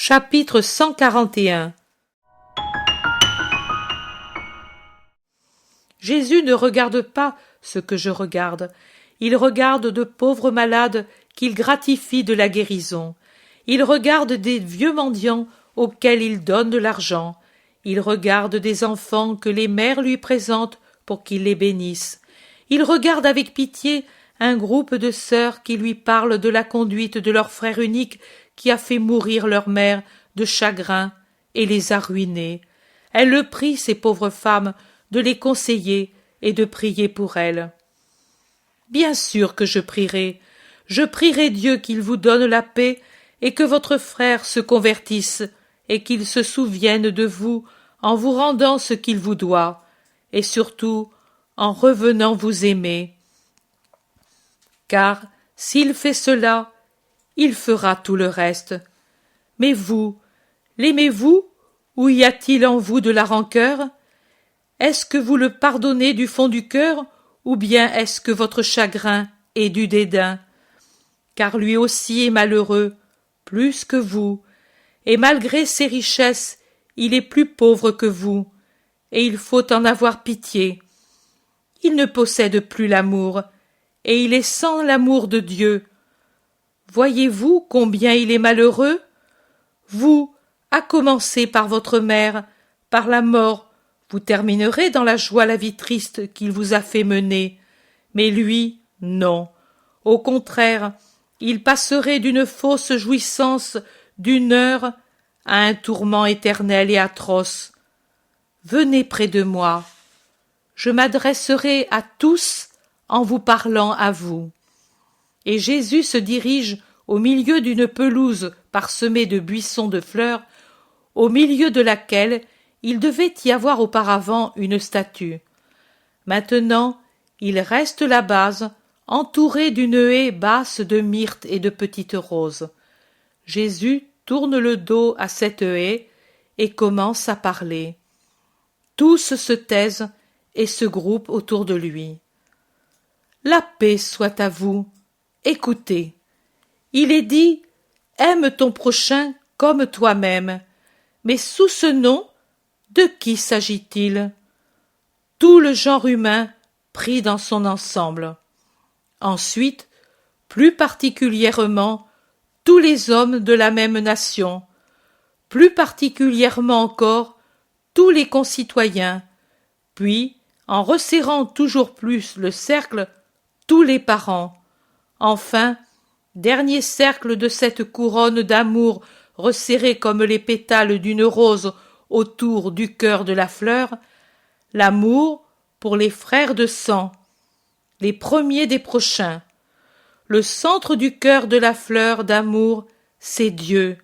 Chapitre 141. Jésus ne regarde pas ce que je regarde. Il regarde de pauvres malades qu'il gratifie de la guérison. Il regarde des vieux mendiants auxquels il donne de l'argent. Il regarde des enfants que les mères lui présentent pour qu'il les bénisse. Il regarde avec pitié un groupe de sœurs qui lui parlent de la conduite de leur frère unique qui a fait mourir leur mère de chagrin et les a ruinées. Elle le prie, ces pauvres femmes, de les conseiller et de prier pour elles. Bien sûr que je prierai Dieu qu'il vous donne la paix et que votre frère se convertisse et qu'il se souvienne de vous en vous rendant ce qu'il vous doit et surtout en revenant vous aimer. Car s'il fait cela, il fera tout le reste. Mais vous, l'aimez-vous ou y a-t-il en vous de la rancœur? Est-ce que vous le pardonnez du fond du cœur ou bien est-ce que votre chagrin est du dédain? Car lui aussi est malheureux, plus que vous, et malgré ses richesses, il est plus pauvre que vous, et il faut en avoir pitié. Il ne possède plus l'amour, et il est sans l'amour de Dieu. Voyez-vous combien il est malheureux? Vous, à commencer par votre mère, par la mort, vous terminerez dans la joie la vie triste qu'il vous a fait mener. Mais lui, non. Au contraire, il passerait d'une fausse jouissance d'une heure à un tourment éternel et atroce. Venez près de moi. Je m'adresserai à tous en vous parlant à vous. Et Jésus se dirige au milieu d'une pelouse parsemée de buissons de fleurs, au milieu de laquelle il devait y avoir auparavant une statue. Maintenant, il reste la base, entouré d'une haie basse de myrte et de petites roses. Jésus tourne le dos à cette haie et commence à parler. Tous se taisent et se groupent autour de lui. La paix soit à vous. Écoutez. Il est dit « Aime ton prochain comme toi-même ». Mais sous ce nom, de qui s'agit-il? Tout le genre humain pris dans son ensemble. Ensuite, plus particulièrement, tous les hommes de la même nation. Plus particulièrement encore, tous les concitoyens. Puis, en resserrant toujours plus le cercle, tous les parents. Enfin, dernier cercle de cette couronne d'amour resserrée comme les pétales d'une rose autour du cœur de la fleur, l'amour pour les frères de sang, les premiers des prochains. Le centre du cœur de la fleur d'amour, c'est Dieu.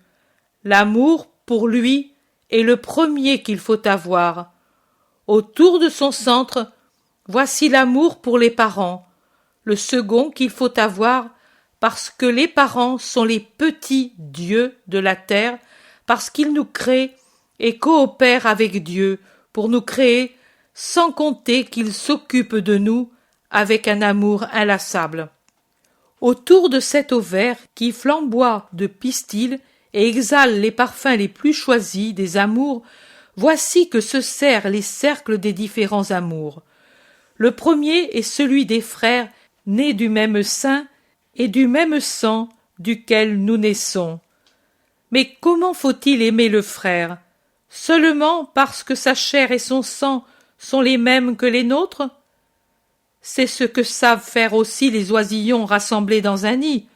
L'amour pour lui est le premier qu'il faut avoir. Autour de son centre, voici l'amour pour les parents, le second qu'il faut avoir parce que les parents sont les petits dieux de la terre, parce qu'ils nous créent et coopèrent avec Dieu pour nous créer, sans compter qu'ils s'occupent de nous avec un amour inlassable. Autour de cet ovaire qui flamboie de pistil et exhale les parfums les plus choisis des amours, voici que se serrent les cercles des différents amours. Le premier est celui des frères nés du même sein et du même sang duquel nous naissons. Mais comment faut-il aimer le frère? Seulement parce que sa chair et son sang sont les mêmes que les nôtres? C'est ce que savent faire aussi les oisillons rassemblés dans un nid.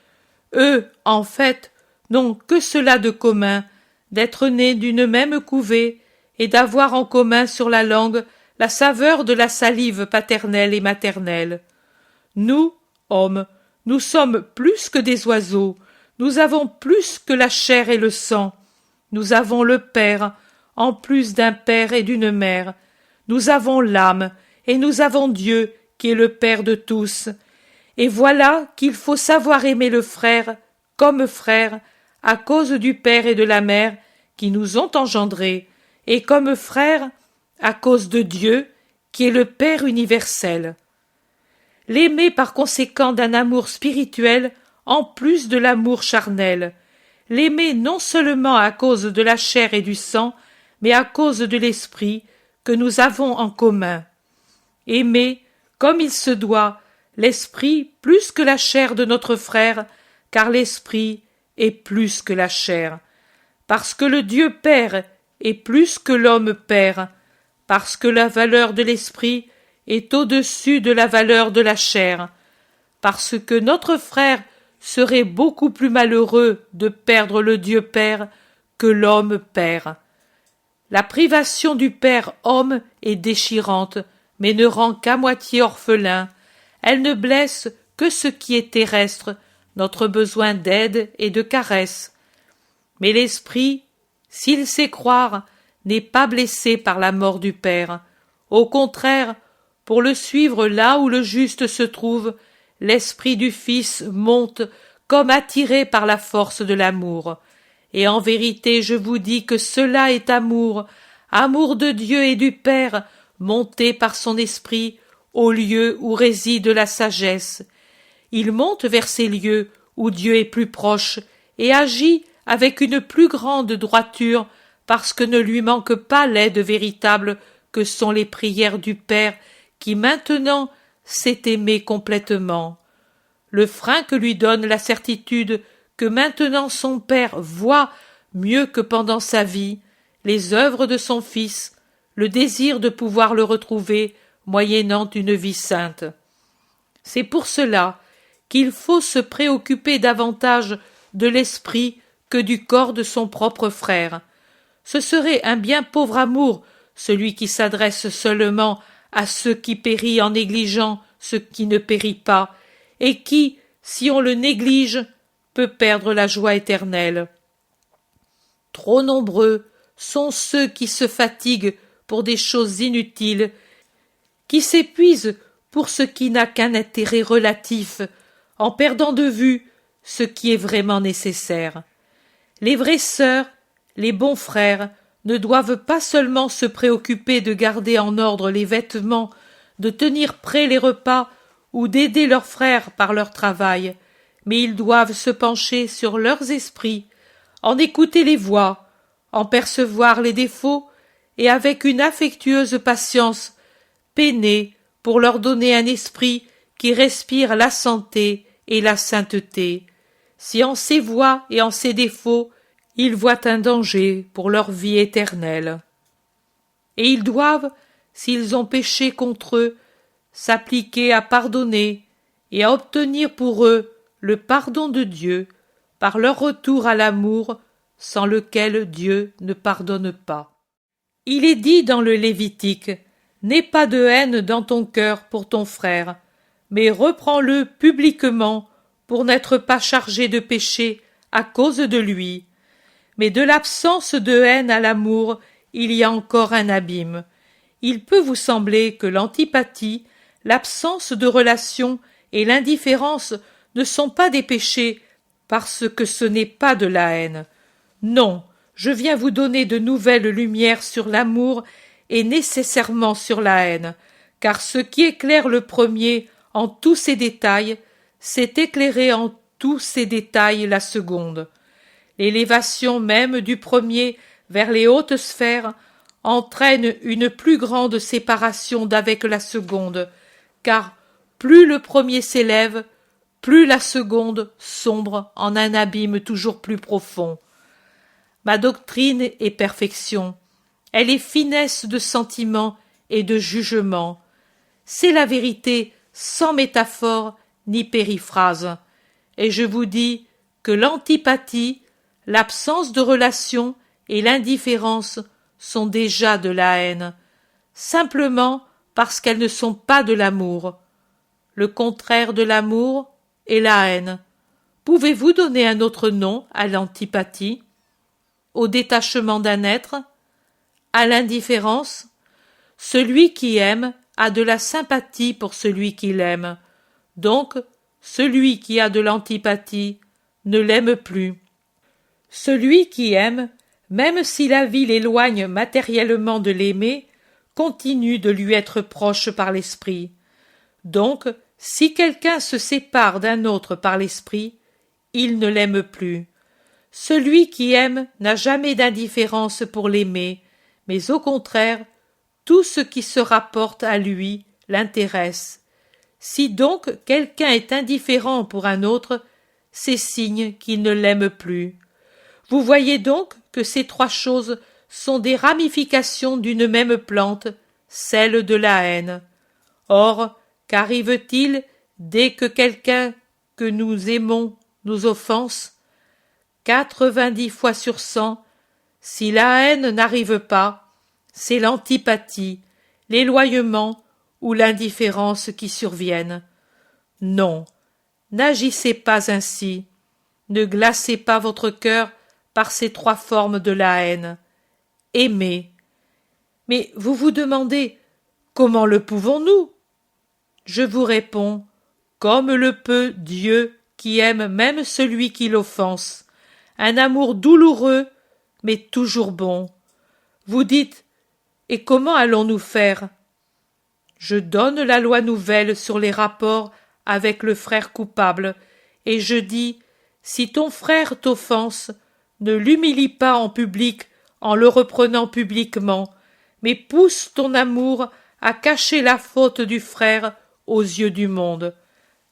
Eux, en fait, n'ont que cela de commun, d'être nés d'une même couvée et d'avoir en commun sur la langue la saveur de la salive paternelle et maternelle. Nous, hommes, nous sommes plus que des oiseaux, nous avons plus que la chair et le sang. Nous avons le Père, en plus d'un père et d'une mère. Nous avons l'âme, et nous avons Dieu, qui est le Père de tous. Et voilà qu'il faut savoir aimer le frère comme frère, à cause du Père et de la Mère qui nous ont engendrés, et comme frère à cause de Dieu, qui est le Père universel. L'aimer par conséquent d'un amour spirituel en plus de l'amour charnel, l'aimer non seulement à cause de la chair et du sang, mais à cause de l'esprit que nous avons en commun. Aimer, comme il se doit, l'esprit plus que la chair de notre frère, car l'esprit est plus que la chair. Parce que le Dieu Père est plus que l'homme Père, parce que la valeur de l'esprit est au-dessus de la valeur de la chair, parce que notre frère serait beaucoup plus malheureux de perdre le Dieu Père que l'homme Père. La privation du Père homme est déchirante, mais ne rend qu'à moitié orphelin. Elle ne blesse que ce qui est terrestre, notre besoin d'aide et de caresses. Mais l'esprit, s'il sait croire, n'est pas blessé par la mort du Père. Au contraire, pour le suivre là où le juste se trouve, l'esprit du Fils monte comme attiré par la force de l'amour. Et en vérité, je vous dis que cela est amour, amour de Dieu et du Père, monté par son esprit au lieu où réside la sagesse. Il monte vers ces lieux où Dieu est plus proche et agit avec une plus grande droiture parce que ne lui manque pas l'aide véritable que sont les prières du Père qui maintenant sait aimer complètement. Le frein que lui donne la certitude que maintenant son Père voit mieux que pendant sa vie les œuvres de son Fils, le désir de pouvoir le retrouver moyennant une vie sainte. C'est pour cela qu'il faut se préoccuper davantage de l'esprit que du corps de son propre frère. Ce serait un bien pauvre amour, celui qui s'adresse seulement à ceux qui périssent en négligeant ce qui ne périt pas, et qui, si on le néglige, peut perdre la joie éternelle. Trop nombreux sont ceux qui se fatiguent pour des choses inutiles, qui s'épuisent pour ce qui n'a qu'un intérêt relatif, en perdant de vue ce qui est vraiment nécessaire. Les vraies sœurs, les bons frères, ne doivent pas seulement se préoccuper de garder en ordre les vêtements, de tenir prêts les repas ou d'aider leurs frères par leur travail, mais ils doivent se pencher sur leurs esprits, en écouter les voix, en percevoir les défauts et avec une affectueuse patience peiner pour leur donner un esprit qui respire la santé et la sainteté. Si en ces voies et en ces défauts ils voient un danger pour leur vie éternelle. Et ils doivent, s'ils ont péché contre eux, s'appliquer à pardonner et à obtenir pour eux le pardon de Dieu par leur retour à l'amour sans lequel Dieu ne pardonne pas. Il est dit dans le Lévitique: « N'aie pas de haine dans ton cœur pour ton frère, mais reprends-le publiquement pour n'être pas chargé de péché à cause de lui. » Mais de l'absence de haine à l'amour, il y a encore un abîme. Il peut vous sembler que l'antipathie, l'absence de relation et l'indifférence ne sont pas des péchés parce que ce n'est pas de la haine. Non, je viens vous donner de nouvelles lumières sur l'amour et nécessairement sur la haine, car ce qui éclaire le premier en tous ses détails, c'est éclairer en tous ses détails la seconde. L'élévation même du premier vers les hautes sphères entraîne une plus grande séparation d'avec la seconde, car plus le premier s'élève, plus la seconde sombre en un abîme toujours plus profond. Ma doctrine est perfection, elle est finesse de sentiment et de jugement. C'est la vérité sans métaphore ni périphrase, et je vous dis que l'antipathie, l'absence de relation et l'indifférence sont déjà de la haine, simplement parce qu'elles ne sont pas de l'amour. Le contraire de l'amour est la haine. Pouvez-vous donner un autre nom à l'antipathie? Au détachement d'un être? À l'indifférence? Celui qui aime a de la sympathie pour celui qu'il aime. Donc, celui qui a de l'antipathie ne l'aime plus. Celui qui aime, même si la vie l'éloigne matériellement de l'aimer, continue de lui être proche par l'esprit. Donc, si quelqu'un se sépare d'un autre par l'esprit, il ne l'aime plus. Celui qui aime n'a jamais d'indifférence pour l'aimer, mais au contraire, tout ce qui se rapporte à lui l'intéresse. Si donc quelqu'un est indifférent pour un autre, c'est signe qu'il ne l'aime plus. Vous voyez donc que ces trois choses sont des ramifications d'une même plante, celle de la haine. Or, qu'arrive-t-il dès que quelqu'un que nous aimons nous offense? 90 fois sur 100, si la haine n'arrive pas, c'est l'antipathie, l'éloignement ou l'indifférence qui surviennent. Non, n'agissez pas ainsi, ne glacez pas votre cœur par ces trois formes de la haine. Aimez. Mais vous vous demandez, comment le pouvons-nous? Je vous réponds, comme le peut Dieu qui aime même celui qui l'offense. Un amour douloureux, mais toujours bon. Vous dites, et comment allons-nous faire? Je donne la loi nouvelle sur les rapports avec le frère coupable, et je dis, si ton frère t'offense, ne l'humilie pas en public en le reprenant publiquement, mais pousse ton amour à cacher la faute du frère aux yeux du monde,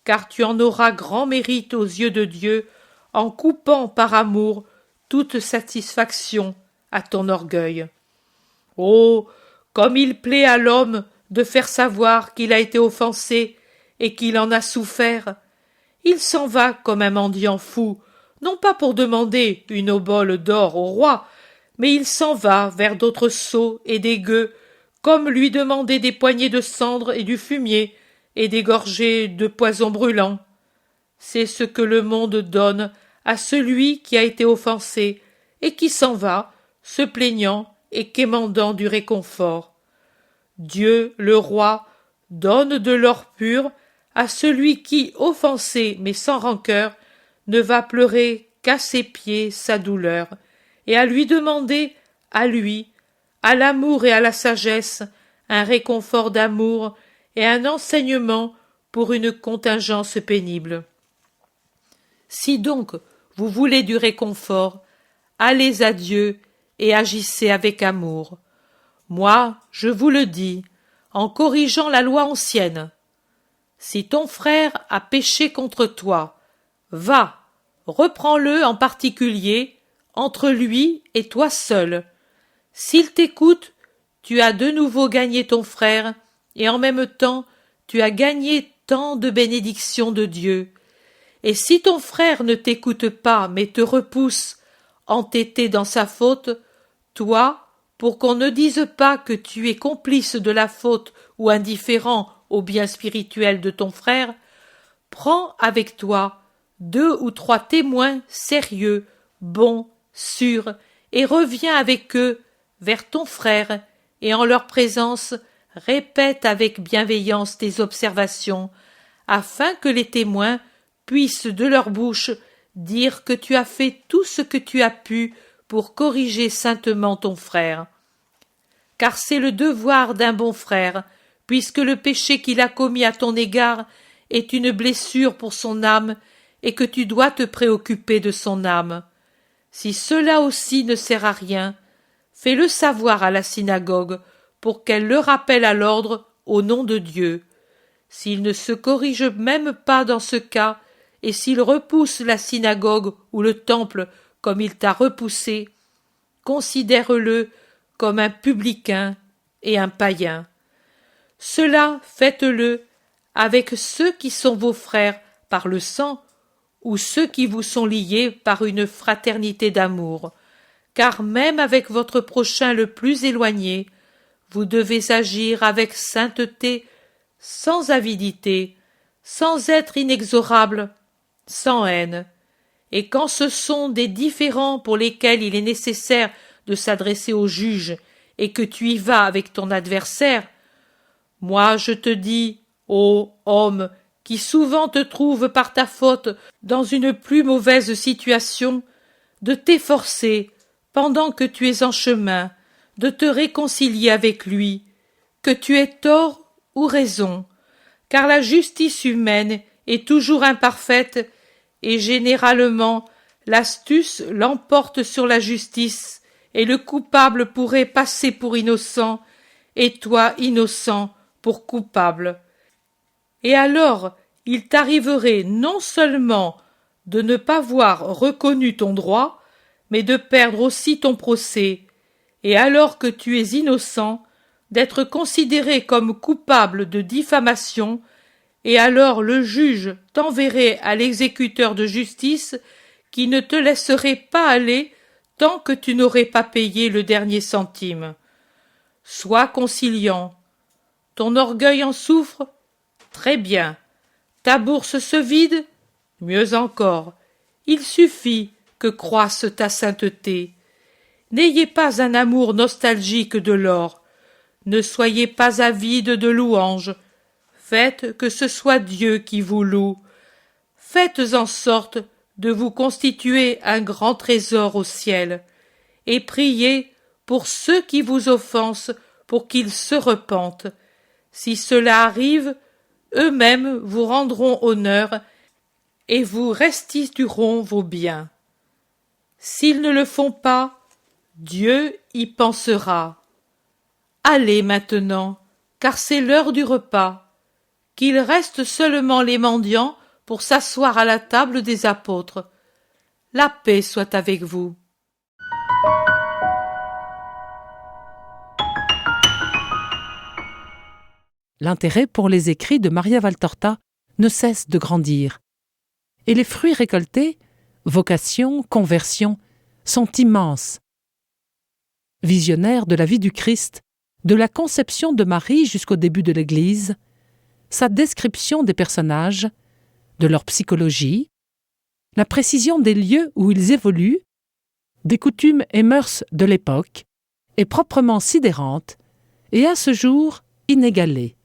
car tu en auras grand mérite aux yeux de Dieu en coupant par amour toute satisfaction à ton orgueil. Oh, comme il plaît à l'homme de faire savoir qu'il a été offensé et qu'il en a souffert. Il s'en va comme un mendiant fou, non pas pour demander une obole d'or au roi, mais il s'en va vers d'autres seaux et des gueux, comme lui demander des poignées de cendre et du fumier, et des gorgées de poison brûlant. C'est ce que le monde donne à celui qui a été offensé, et qui s'en va, se plaignant et quémandant du réconfort. Dieu, le roi, donne de l'or pur à celui qui, offensé mais sans rancœur, ne va pleurer qu'à ses pieds sa douleur, et à lui demander, à lui, à l'amour et à la sagesse, un réconfort d'amour et un enseignement pour une contingence pénible. Si donc vous voulez du réconfort, allez à Dieu et agissez avec amour. Moi, je vous le dis, en corrigeant la loi ancienne. Si ton frère a péché contre toi, va, reprends-le en particulier, entre lui et toi seul. S'il t'écoute, tu as de nouveau gagné ton frère, et en même temps tu as gagné tant de bénédictions de Dieu. Et si ton frère ne t'écoute pas, mais te repousse, entêté dans sa faute, toi, pour qu'on ne dise pas que tu es complice de la faute ou indifférent au bien spirituel de ton frère, prends avec toi 2 ou 3 témoins sérieux, bons, sûrs, et reviens avec eux vers ton frère, et en leur présence répète avec bienveillance tes observations, afin que les témoins puissent de leur bouche dire que tu as fait tout ce que tu as pu pour corriger saintement ton frère. Car c'est le devoir d'un bon frère, puisque le péché qu'il a commis à ton égard est une blessure pour son âme, et que tu dois te préoccuper de son âme. Si cela aussi ne sert à rien, fais-le savoir à la synagogue, pour qu'elle le rappelle à l'ordre au nom de Dieu. S'il ne se corrige même pas dans ce cas, et s'il repousse la synagogue ou le temple comme il t'a repoussé, considère-le comme un publicain et un païen. Cela faites-le avec ceux qui sont vos frères par le sang, ou ceux qui vous sont liés par une fraternité d'amour, car même avec votre prochain le plus éloigné, vous devez agir avec sainteté, sans avidité, sans être inexorable, sans haine. Et quand ce sont des différends pour lesquels il est nécessaire de s'adresser au juge et que tu y vas avec ton adversaire, moi je te dis, ô homme, qui souvent te trouve par ta faute dans une plus mauvaise situation, de t'efforcer, pendant que tu es en chemin, de te réconcilier avec lui, que tu aies tort ou raison, car la justice humaine est toujours imparfaite, et généralement l'astuce l'emporte sur la justice, et le coupable pourrait passer pour innocent, et toi innocent pour coupable. Et alors il t'arriverait non seulement de ne pas voir reconnu ton droit, mais de perdre aussi ton procès, et alors que tu es innocent, d'être considéré comme coupable de diffamation, et alors le juge t'enverrait à l'exécuteur de justice qui ne te laisserait pas aller tant que tu n'aurais pas payé le dernier centime. Sois conciliant. Ton orgueil en souffre? Très bien. Ta bourse se vide? Mieux encore. Il suffit que croisse ta sainteté. N'ayez pas un amour nostalgique de l'or. Ne soyez pas avide de louanges. Faites que ce soit Dieu qui vous loue. Faites en sorte de vous constituer un grand trésor au ciel, et priez pour ceux qui vous offensent pour qu'ils se repentent. Si cela arrive, eux-mêmes vous rendront honneur et vous restitueront vos biens. S'ils ne le font pas, Dieu y pensera. Allez maintenant, car c'est l'heure du repas. Qu'il reste seulement les mendiants pour s'asseoir à la table des apôtres. La paix soit avec vous. L'intérêt pour les écrits de Maria Valtorta ne cesse de grandir. Et les fruits récoltés, vocation, conversion, sont immenses. Visionnaire de la vie du Christ, de la conception de Marie jusqu'au début de l'Église, sa description des personnages, de leur psychologie, la précision des lieux où ils évoluent, des coutumes et mœurs de l'époque, est proprement sidérante et à ce jour inégalée.